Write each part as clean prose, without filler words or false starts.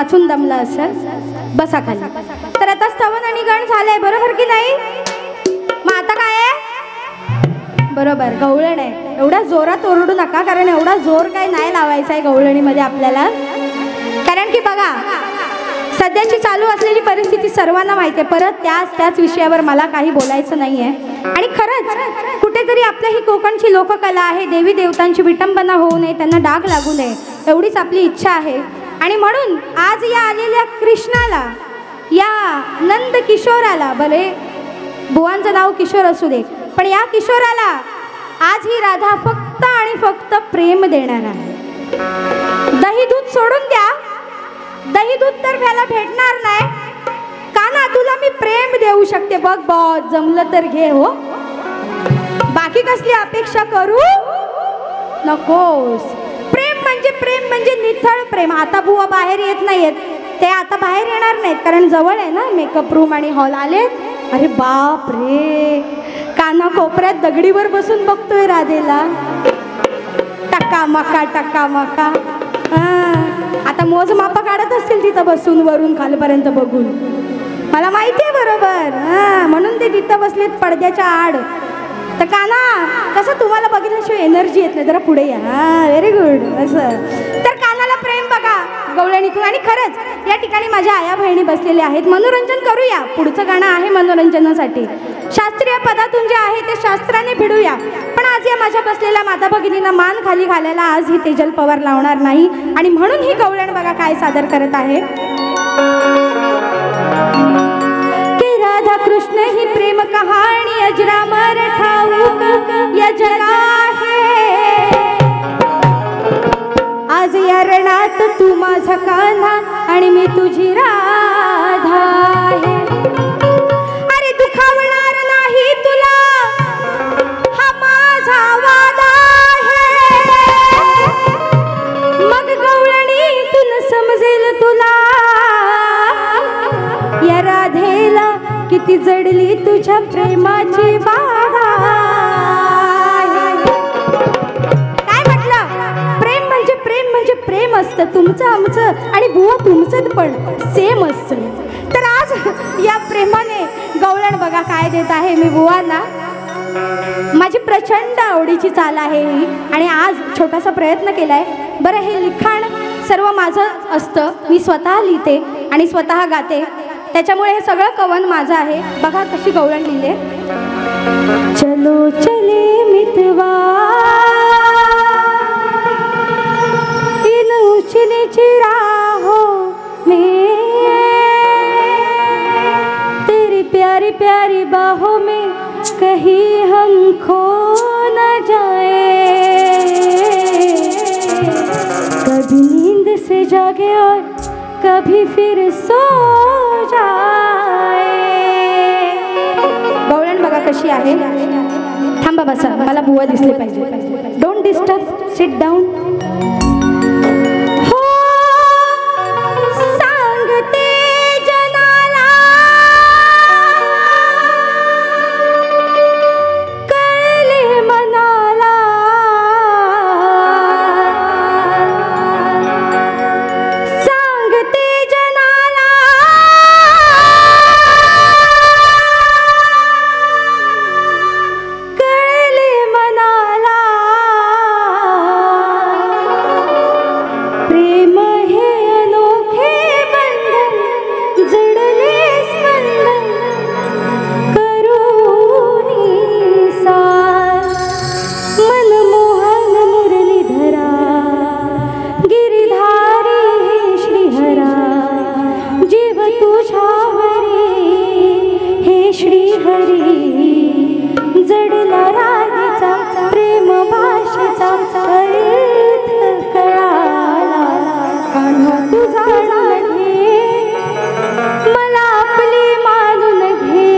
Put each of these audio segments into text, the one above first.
नाचून दमला असेल, बसा खाली. तर आता स्तवन आणि गण झालंय, बरोबर की नाही? मग आता काय आहे? बरोबर, गवळण आहे. एवढा जोरात ओरडू नका, कारण एवढा जोर काय नाही लावायचा आहे गवळणीमध्ये आपल्याला. कारण की बघा, सध्याची चालू असलेली परिस्थिती सर्वांना माहिती आहे. परत त्याच विषयावर मला काही बोलायचं नाही आहे. आणि खरंच कुठेतरी आपल्या ही कोकणची लोककला आहे, देवी देवतांची विटंबना होऊ नये, त्यांना डाग लागू नये, एवढीच आपली इच्छा आहे. आणि म्हणून आज या आलेल्या कृष्णाला, या नंद किशोराला, भले बुवांचं नाव किशोर असू दे, पण या किशोराला आज ही राधा फक्त आणि फक्त प्रेम देणार आहे. दही दूध सोडून द्या, दही दूध तर त्याला भेटणार नाही. काना, तुला मी प्रेम देऊ शकते, बघ बॉस, जमलं तर घे हो, बाकी कसली अपेक्षा करू नकोस. प्रेम म्हणजे निथळ प्रेम. आता बुवा बाहेर येत नाहीयेत, ते आता बाहेर येणार नाहीत, कारण जवळ आहे ना मेकअप रूम आणि हॉल आलेत. अरे बाप रे, काना कोपऱ्यात दगडीवर बसून बघतोय राधेला, टक्का मका. आता मोजमापा काढत असतील तिथं बसून, वरून खालपर्यंत बघून, मला माहिती आहे बरोबर. म्हणून ते तिथं बसलेत पडद्याच्या आड. तर काना, कसं तुम्हाला बघितल्याशिवाय एनर्जी येत नाही, जरा पुढे या. Very good. असं तर कानाला प्रेम बघा गवळणीतून. आणि खरंच या ठिकाणी माझ्या आया बहिणी बसलेल्या आहेत. मनोरंजन करूया, पुढचं गाणं आहे मनोरंजनासाठी. शास्त्रीय पदातून जे आहे ते शास्त्राने भिडूया. पण आज या माझ्या बसलेल्या माता भगिनींना मान खाली घालायला आज ही तेजल पवार लावणार नाही. आणि म्हणून ही गवळण बघा काय सादर करत आहे. राधा कृष्ण ही प्रेम कहाणी अजरामर ठाऊक या जगा है. आज या रणात तू माझा कान्हा आणि मी तुझी राधा आहे. अरे दुखावणार नाही तुला, हा माझा वादा आहे. मग गवळणीतून समजेल तुला या राधेला किती जडली तुझ्या प्रेमाची बाधा. काय म्हटलं? प्रेम म्हणजे प्रेम असतं तुमचं आमचं, आणि बुवा तुमचं पण सेम असतं. तर आज या प्रेमाने गवळण बघा काय देत आहे मी बुवांना. माझी प्रचंड आवडीची चाल आहे ही, आणि आज छोटासा प्रयत्न केलाय. बरं, हे लिखाण सर्व माझं असतं, मी स्वतः लिहिते आणि स्वतः गाते, त्याच्यामुळे हे सगळं कवन माझं आहे. बघा कशी गवळण लिहिले. चलो चले मितवा इन ऊंची नीची राहों में, तेरी प्यारी प्यारी बाहों में कहीं हम खो न जाए. कभी नींद से जागे और कभी फिर सो जाए. गवळण बघा कशी आहे. थांबा, बसा, मला बुवा दिसले पाहिजे. Don't disturb, sit down. हो सांगते जनाला, कळले मनाला, सांगते जनाला, कळले मनाला, प्रेम हे अनोखे बंधन, जडले स्पंदन करूनी सार. मनमोहन मुरलीधरा, गिरिधारी हे श्रीहरा, जीव तुझ्यावरी हे श्रीहरी. जडला राधेचा प्रेम भाषेचा अर्थ कळाला. कान्हा तुझा घे, मला आपली मानून घे.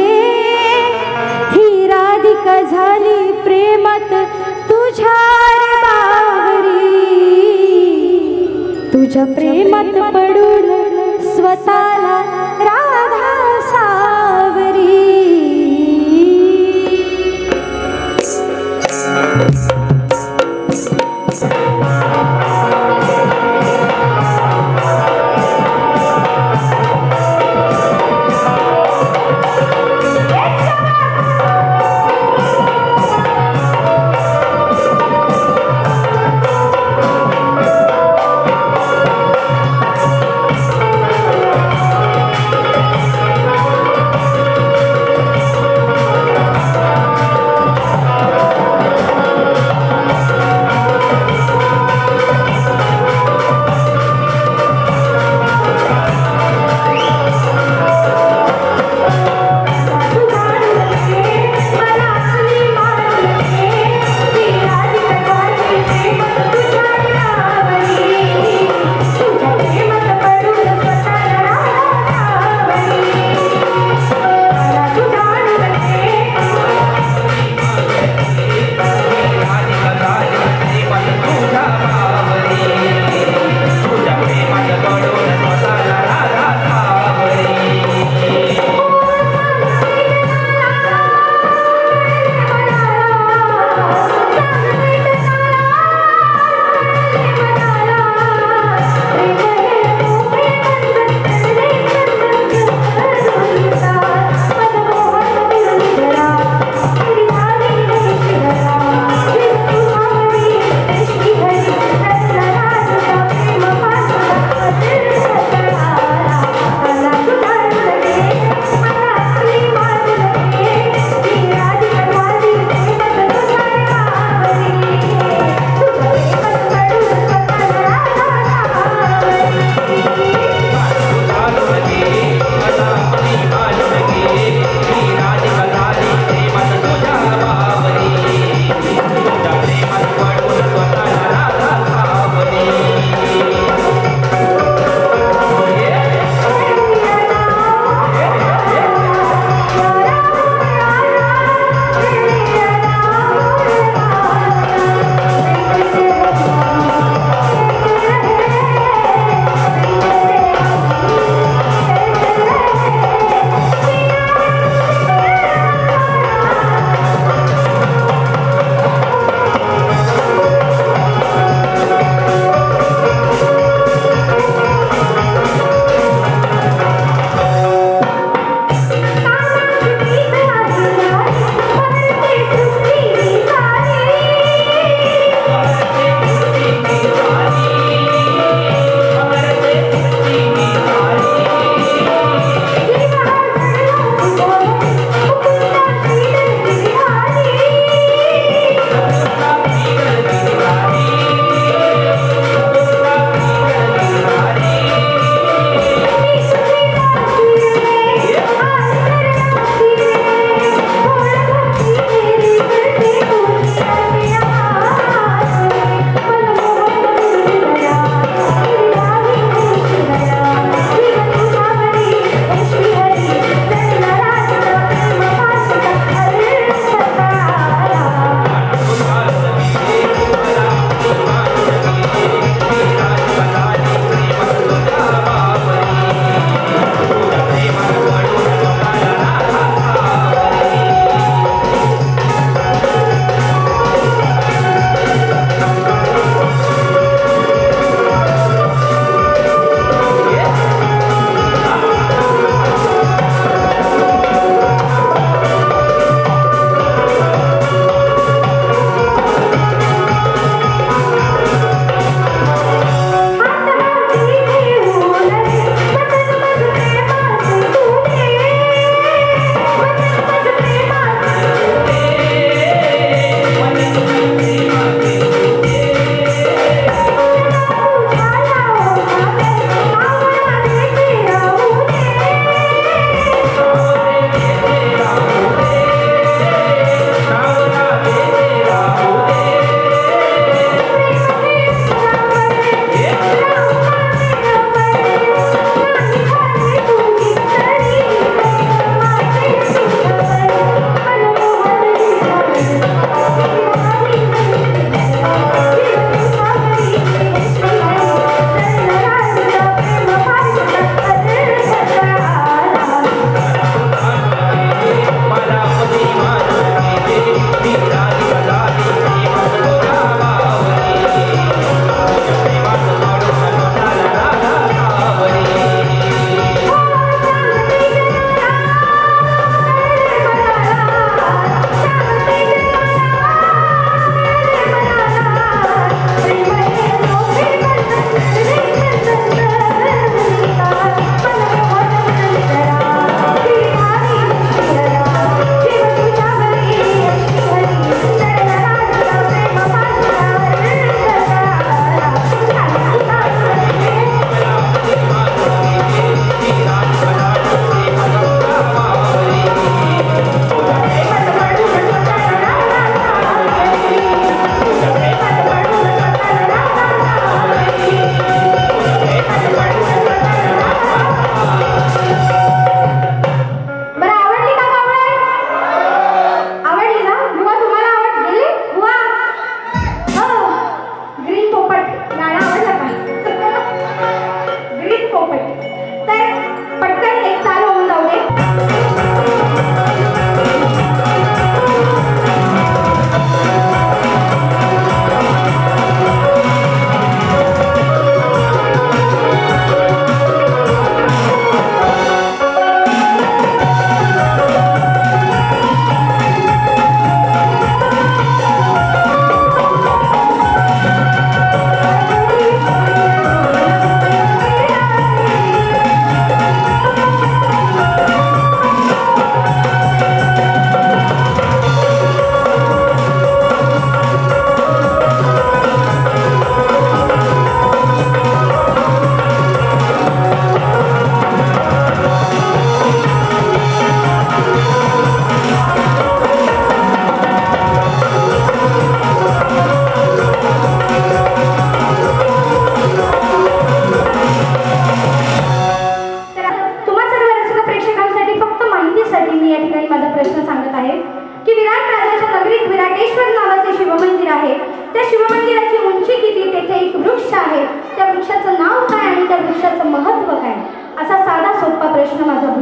ही राधिका झाली प्रेमात तुझ्या रे बावरी. तुझ्या प्रेमात पडून स्वतःला राधा सावरी.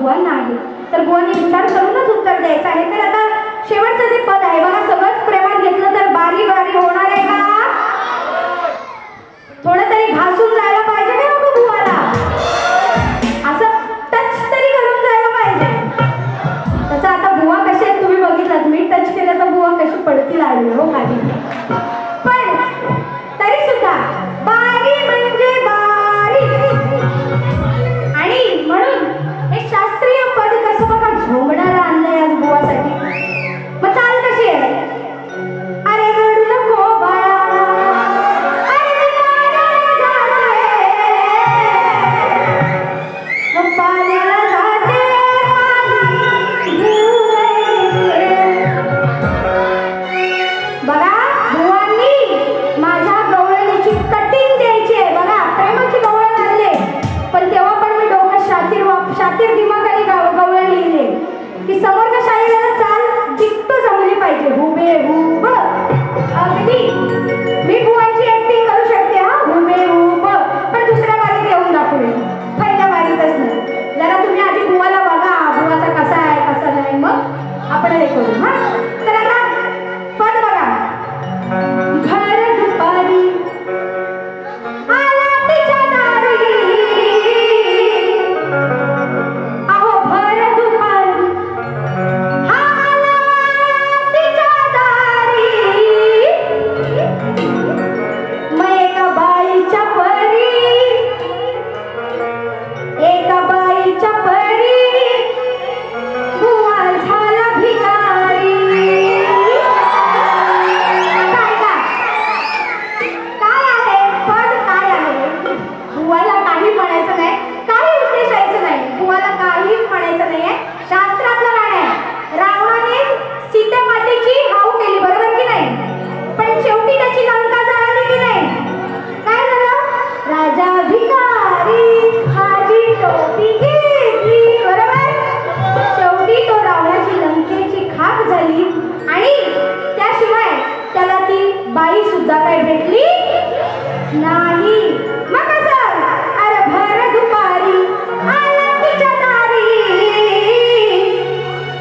बुवांना आहे. तर बुवांनी विचार करूनच उत्तर द्यायचं आहे. तर आता शेवटचं जे पद आहे बघा, सगळंच प्रेमात घेतलं तर बारी बारी होणार आहे का? थोडं तरी घासून जायला पाहिजे का नको बुवाला? असं टच तरी करून जायला पाहिजे. तसं आता बुवा कसे आहेत तुम्ही बघितलात, मी टच केलं तर बुवा कशी पडतील आली हो खाली. पण तरी सुद्धा बारी म्हणजे बारी. आणि म्हणून हे शास्त्रीय पद कसं बघा झोंबणारा आणलंय आज बुवासाठी. मग चाल कशी आहे? अरे रडू नको बाळा, अरे पाण्याला जाते बघा. बुवांनी माझ्या गवळणीची कटिंग द्यायची आहे बघा, प्रेमाची गवळण आणले. पण तेव्हा पण मी डोकं शातीर दिमागाने गवळण लिहिले की समोरच्या शाळेला चाल जिट्टो जमली पाहिजे, हुबेहूब. अगदी मी बुवांची ऍक्टिंग करू शकते हा हुबेहूब, पण दुसऱ्या बारीत येऊन दाखवले, पहिल्या बारीतच नाही. जरा तुम्ही आधी बुवाला बघा, बुवाचा कसा आहे कसा नाही, मग आपण हे करू. हा तर आता पद बघा. घर दुपारी आला तिच्या दारी, अहो भर दुपारी हा आला तिच्या दारी. मग एका बाईच्या परी, एका बाईच्या परी बुवा झाला भिकारी. काय आहे पद, काय आहे? बुवाला काही म्हणायचं नाही, काही उद्देश यायचं नाही, बुवाला काहीच म्हणायचं नाहीये. शास्त्रातलं गाणं आहे. रावणाने सीतेमातेची हाव केली बरोबर की नाही, पण शेवटी त्याची लंका जळाली की नाही? काय झालं? राजा भिकारी हाजी टोपी घेतली बरोबर. शेवटी तो रावणाची लंकेची खाक झाली आणि त्याशिवाय त्याला ती बाई सुद्धा काय भेटली नाही. मग कसं? अरे भर दुपारी आला तिच्या दारी,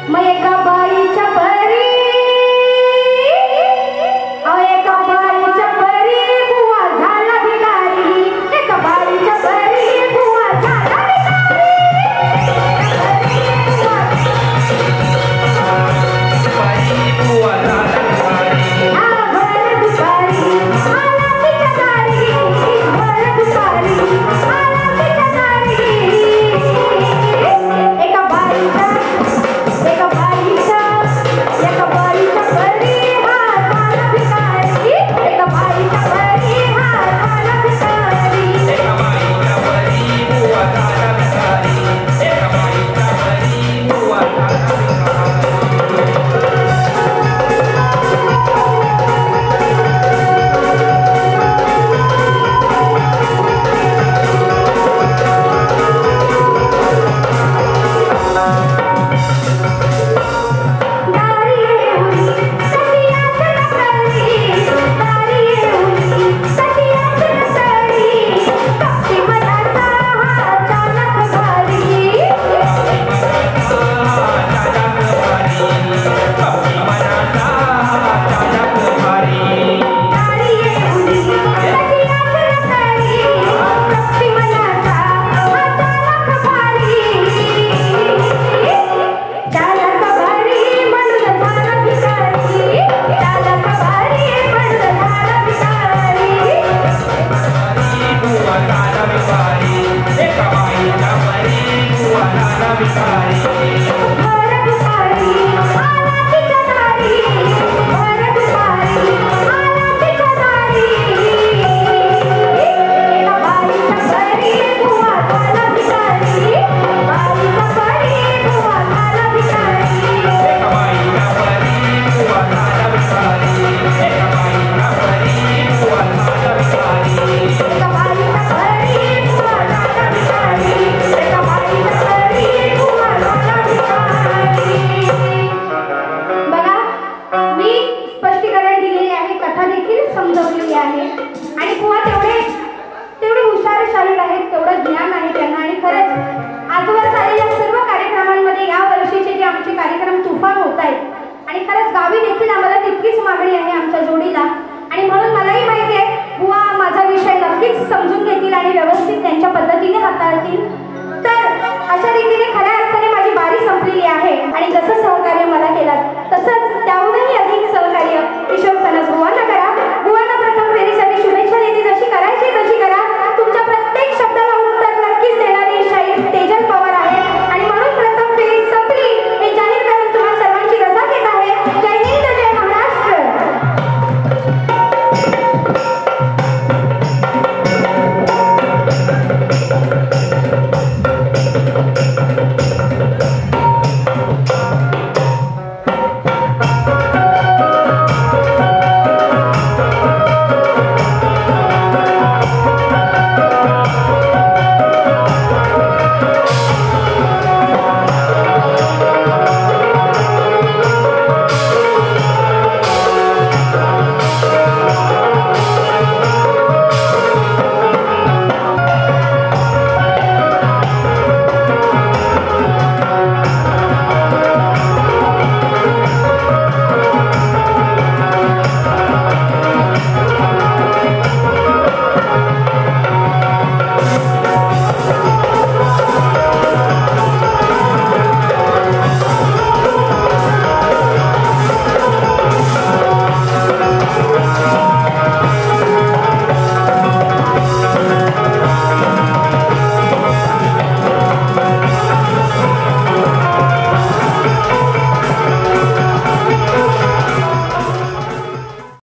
मग एका बाईच्या परी, एका बाईच्या परी बुवा झाला भिकारी. एका बाईच्या परी बुवा झाला भिकारी. भर दुपारी आला तिच्या दारी, भर दुपारी आला तिच्या दारी. एका बाईच्या एका बाईच्या एका बाईच्या परी हा झाला भिकारी. एका बाईच्या परी हा झाला भिकारी. एका बाईच्या परी बुवा झाला भिकारी. एका बाईच्या परी बुवा झाला भिकारी. दारी येऊनी सतियाच नसली, दारी येऊनी सतियाच नसली. कपटी मनाचा हा चालक भारी. दारी येऊनी सतियाच नसली, कपटी मनाचा हा चालक भारी. चालक भारी म्हणून झाला भिकारी. चालक भारी म्हणून झाला भिकारी. बुवा झाला भिकारी. एका बाईच्या परी बुवा झाला भिकारी. भर दुपारी आला तिच्या दारी, भर दुपारी आला तिच्या दारी. एका बाईच्या परी बुवा झाला भिकारी. बाईच्या परी बुवा झाला भिकारी. एका बाईच्या परी बुवा झाला भिकारी. एका बाईच्या परी बुवा झाला भिकारी. एका बाईच्या परी बुवा झाला भिकारी. एका बाईच्या परी बुवा झाला आणि खरंच गावी देखील आम्हाला तितकीच मागणी आहे आमच्या जोडीला आणि म्हणून मलाही माहिती आहे बुवा माझा विषय नक्कीच समजून घेतील